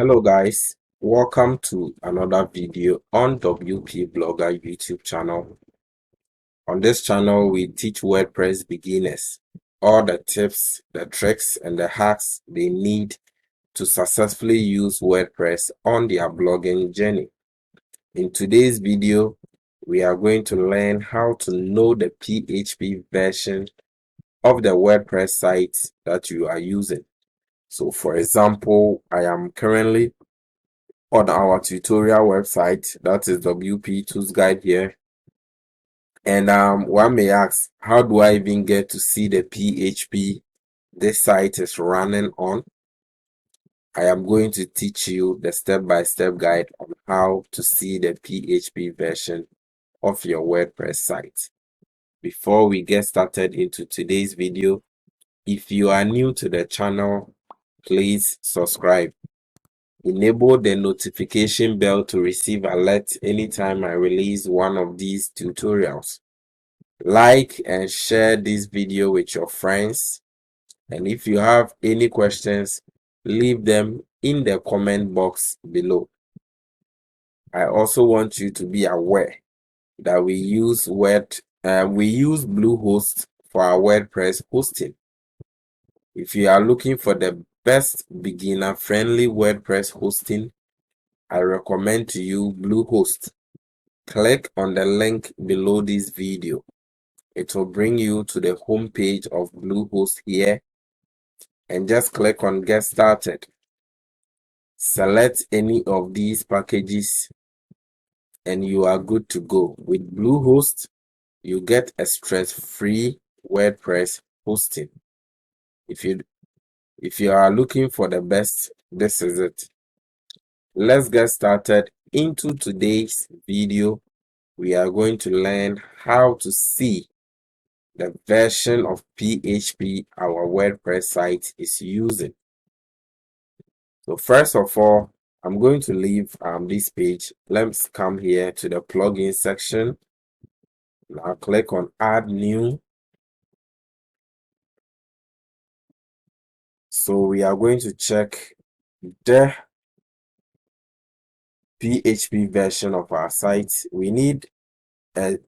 Hello guys, welcome to another video on WP Blogger YouTube channel. On this channel we teach WordPress beginners all the tips, the tricks and the hacks they need to successfully use WordPress on their blogging journey. In today's video we are going to learn how to know the PHP version of the WordPress site that you are using. So for example, I am currently on our tutorial website, that is WP Tools Guide here. And one may ask, how do I even get to see the PHP this site is running on? I am going to teach you the step-by-step guide on how to see the PHP version of your WordPress site. Before we get started into today's video, if you are new to the channel, please subscribe. Enable the notification bell to receive alerts anytime I release one of these tutorials. Like and share this video with your friends. And if you have any questions, leave them in the comment box below. I also want you to be aware that we use Bluehost for our WordPress hosting. If you are looking for the best beginner-friendly WordPress hosting, I recommend to you Bluehost. Click on the link below this video. It will bring you to the home page of Bluehost here, and just click on Get Started. Select any of these packages and you are good to go. With Bluehost, you get a stress-free WordPress hosting. If you are looking for the best, this is it. Let's get started into today's video. We are going to learn how to see the version of PHP our WordPress site is using. So first of all, I'm going to leave this page. Let's come here to the plugin section. Now click on Add New. So we are going to check the PHP version of our site. We need a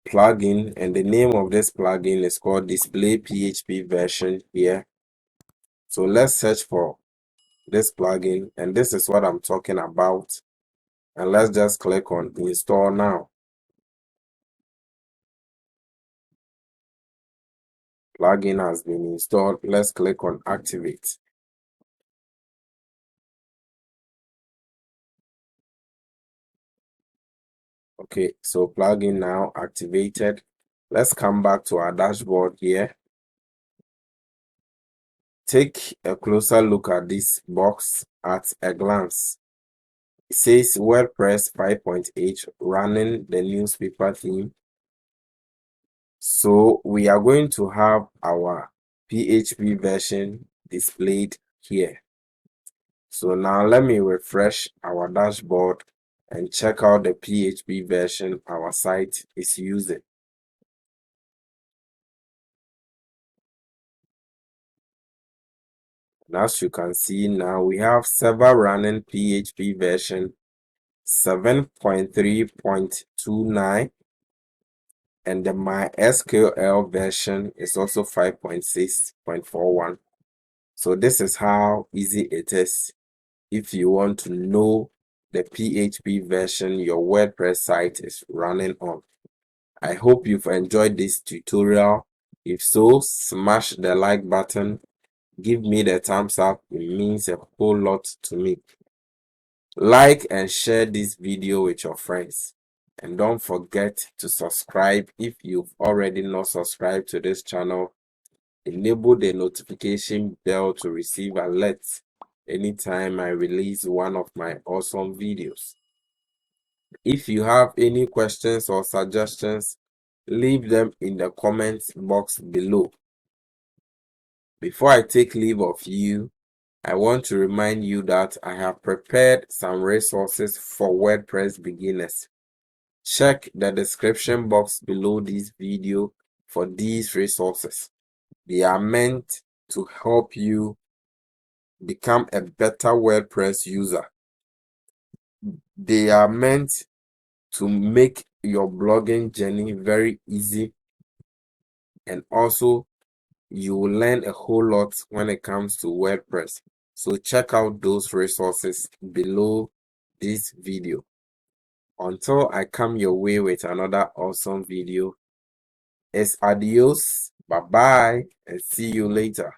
plugin, and the name of this plugin is called Display PHP version here. So let's search for this plugin, and this is what I'm talking about. And let's just click on Install Now. Plugin has been installed. Let's click on Activate. Okay, so plugin now activated. Let's come back to our dashboard here. Take a closer look at this box at a glance. It says WordPress 5.8 running the newspaper theme. So we are going to have our PHP version displayed here. So now let me refresh our dashboard and check out the PHP version our site is using. And as you can see now, we have server running PHP version 7.3.29, and the MySQL version is also 5.6.41. So this is how easy it is if you want to know the PHP version your WordPress site is running on. I hope you've enjoyed this tutorial. If so, smash the like button. Give me the thumbs up. It means a whole lot to me. Like and share this video with your friends. And don't forget to subscribe if you've already not subscribed to this channel. Enable the notification bell to receive alerts anytime I release one of my awesome videos. If you have any questions or suggestions, leave them in the comments box below. Before I take leave of you, I want to remind you that I have prepared some resources for WordPress beginners. Check the description box below this video for these resources. They are meant to help you become a better WordPress user. They are meant to make your blogging journey very easy, and also you will learn a whole lot when it comes to WordPress. So check out those resources below this video. Until I come your way with another awesome video, it's adios, bye bye, and see you later.